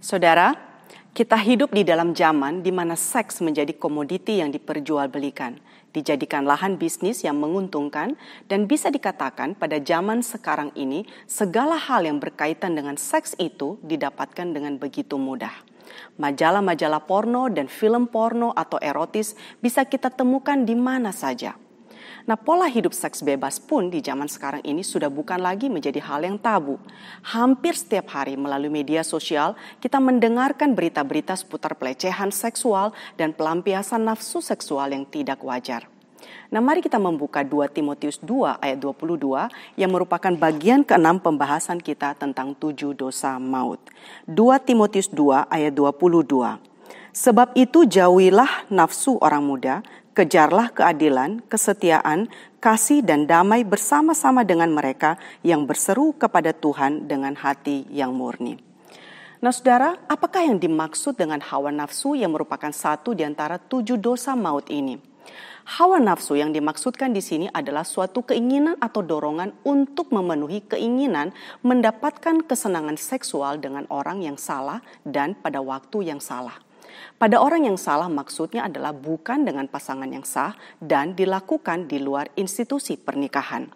Saudara, kita hidup di dalam zaman di mana seks menjadi komoditi yang diperjualbelikan, dijadikan lahan bisnis yang menguntungkan, dan bisa dikatakan pada zaman sekarang ini segala hal yang berkaitan dengan seks itu didapatkan dengan begitu mudah. Majalah-majalah porno dan film porno atau erotis bisa kita temukan di mana saja. Nah, pola hidup seks bebas pun di zaman sekarang ini sudah bukan lagi menjadi hal yang tabu. Hampir setiap hari melalui media sosial, kita mendengarkan berita-berita seputar pelecehan seksual dan pelampiasan nafsu seksual yang tidak wajar. Nah, mari kita membuka 2 Timotius 2 ayat 22 yang merupakan bagian ke-6 pembahasan kita tentang 7 dosa maut. 2 Timotius 2 ayat 22. Sebab itu jauhilah nafsu orang muda, kejarlah keadilan, kesetiaan, kasih dan damai bersama-sama dengan mereka yang berseru kepada Tuhan dengan hati yang murni. Nah saudara, apakah yang dimaksud dengan hawa nafsu yang merupakan satu di antara 7 dosa maut ini? Hawa nafsu yang dimaksudkan di sini adalah suatu keinginan atau dorongan untuk memenuhi keinginan mendapatkan kesenangan seksual dengan orang yang salah dan pada waktu yang salah. Pada orang yang salah maksudnya adalah bukan dengan pasangan yang sah dan dilakukan di luar institusi pernikahan.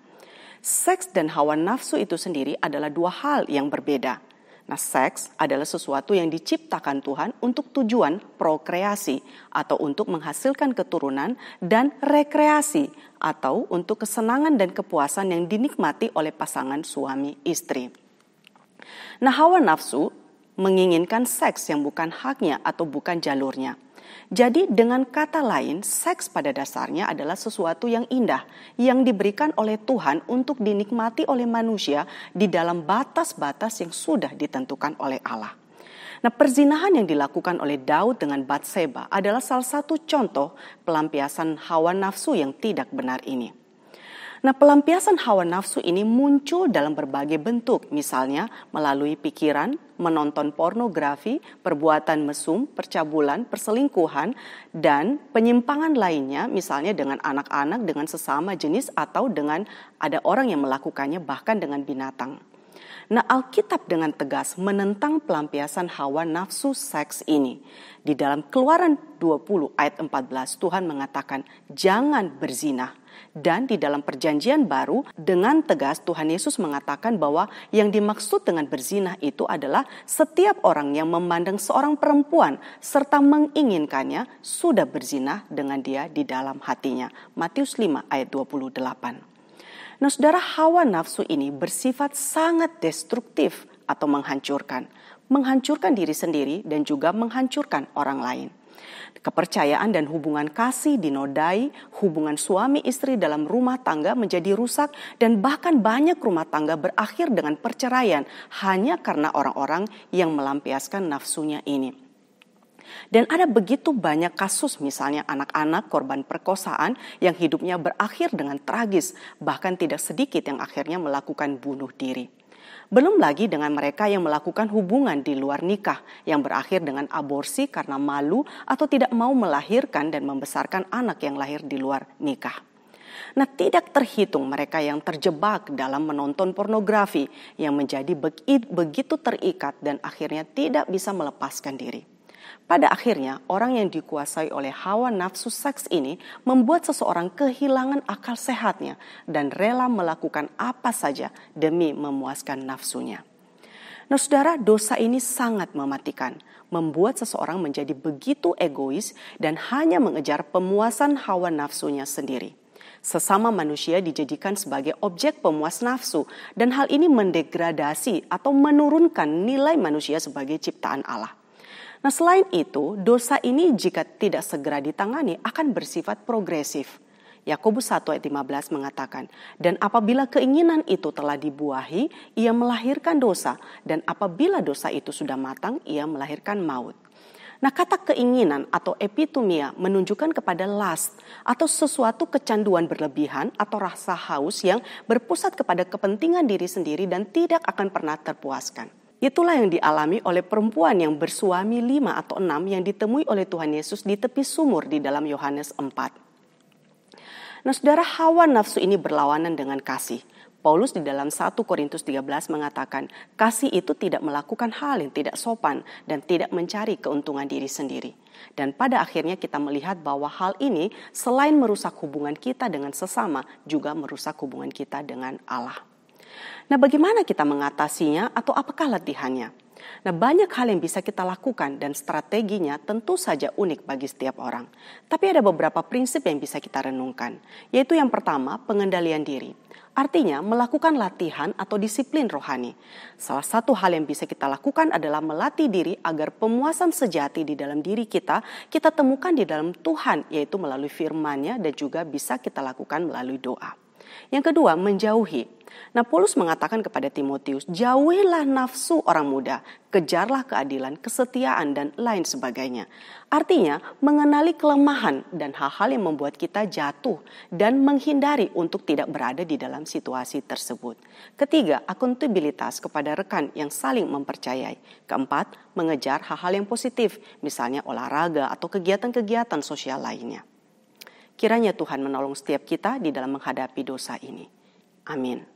Seks dan hawa nafsu itu sendiri adalah 2 hal yang berbeda. Nah, seks adalah sesuatu yang diciptakan Tuhan untuk tujuan prokreasi atau untuk menghasilkan keturunan, dan rekreasi atau untuk kesenangan dan kepuasan yang dinikmati oleh pasangan suami istri. Nah, hawa nafsu menginginkan seks yang bukan haknya atau bukan jalurnya. Jadi dengan kata lain, seks pada dasarnya adalah sesuatu yang indah yang diberikan oleh Tuhan untuk dinikmati oleh manusia di dalam batas-batas yang sudah ditentukan oleh Allah. Nah, perzinahan yang dilakukan oleh Daud dengan Batseba adalah salah satu contoh pelampiasan hawa nafsu yang tidak benar ini. Nah, pelampiasan hawa nafsu ini muncul dalam berbagai bentuk, misalnya melalui pikiran, menonton pornografi, perbuatan mesum, percabulan, perselingkuhan, dan penyimpangan lainnya, misalnya dengan anak-anak, dengan sesama jenis, atau dengan ada orang yang melakukannya bahkan dengan binatang. Nah, Alkitab dengan tegas menentang pelampiasan hawa nafsu seks ini. Di dalam Keluaran 20 ayat 14, Tuhan mengatakan, jangan berzina. Dan di dalam perjanjian baru dengan tegas Tuhan Yesus mengatakan bahwa yang dimaksud dengan berzina itu adalah setiap orang yang memandang seorang perempuan serta menginginkannya sudah berzina dengan dia di dalam hatinya. Matius 5 ayat 28. Nah saudara, hawa nafsu ini bersifat sangat destruktif atau menghancurkan diri sendiri dan juga menghancurkan orang lain. Kepercayaan dan hubungan kasih dinodai, hubungan suami istri dalam rumah tangga menjadi rusak, dan bahkan banyak rumah tangga berakhir dengan perceraian hanya karena orang-orang yang melampiaskan nafsunya ini. Dan ada begitu banyak kasus, misalnya anak-anak korban perkosaan yang hidupnya berakhir dengan tragis, bahkan tidak sedikit yang akhirnya melakukan bunuh diri. Belum lagi dengan mereka yang melakukan hubungan di luar nikah yang berakhir dengan aborsi karena malu atau tidak mau melahirkan dan membesarkan anak yang lahir di luar nikah. Nah, tidak terhitung mereka yang terjebak dalam menonton pornografi yang menjadi begitu terikat dan akhirnya tidak bisa melepaskan diri. Pada akhirnya, orang yang dikuasai oleh hawa nafsu seks ini membuat seseorang kehilangan akal sehatnya dan rela melakukan apa saja demi memuaskan nafsunya. Nah saudara, dosa ini sangat mematikan, membuat seseorang menjadi begitu egois dan hanya mengejar pemuasan hawa nafsunya sendiri. Sesama manusia dijadikan sebagai objek pemuas nafsu, dan hal ini mendegradasi atau menurunkan nilai manusia sebagai ciptaan Allah. Nah selain itu, dosa ini jika tidak segera ditangani akan bersifat progresif. Yakobus 1 ayat 15 mengatakan, dan apabila keinginan itu telah dibuahi, ia melahirkan dosa, dan apabila dosa itu sudah matang, ia melahirkan maut. Nah kata keinginan atau epitumia menunjukkan kepada lust atau sesuatu kecanduan berlebihan atau rasa haus yang berpusat kepada kepentingan diri sendiri dan tidak akan pernah terpuaskan. Itulah yang dialami oleh perempuan yang bersuami 5 atau 6 yang ditemui oleh Tuhan Yesus di tepi sumur di dalam Yohanes 4. Nah saudara, hawa nafsu ini berlawanan dengan kasih. Paulus di dalam 1 Korintus 13 mengatakan, kasih itu tidak melakukan hal yang tidak sopan dan tidak mencari keuntungan diri sendiri. Dan pada akhirnya kita melihat bahwa hal ini selain merusak hubungan kita dengan sesama, juga merusak hubungan kita dengan Allah. Nah, bagaimana kita mengatasinya atau apakah latihannya? Nah, banyak hal yang bisa kita lakukan dan strateginya tentu saja unik bagi setiap orang. Tapi ada beberapa prinsip yang bisa kita renungkan, yaitu yang pertama, pengendalian diri. Artinya melakukan latihan atau disiplin rohani. Salah satu hal yang bisa kita lakukan adalah melatih diri agar pemuasan sejati di dalam diri kita temukan di dalam Tuhan, yaitu melalui firman-Nya dan juga bisa kita lakukan melalui doa. Yang kedua, menjauhi. Nah, Paulus mengatakan kepada Timotius, jauhilah nafsu orang muda, kejarlah keadilan, kesetiaan, dan lain sebagainya. Artinya, mengenali kelemahan dan hal-hal yang membuat kita jatuh dan menghindari untuk tidak berada di dalam situasi tersebut. Ketiga, akuntabilitas kepada rekan yang saling mempercayai. Keempat, mengejar hal-hal yang positif, misalnya olahraga atau kegiatan-kegiatan sosial lainnya. Kiranya Tuhan menolong setiap kita di dalam menghadapi dosa ini. Amin.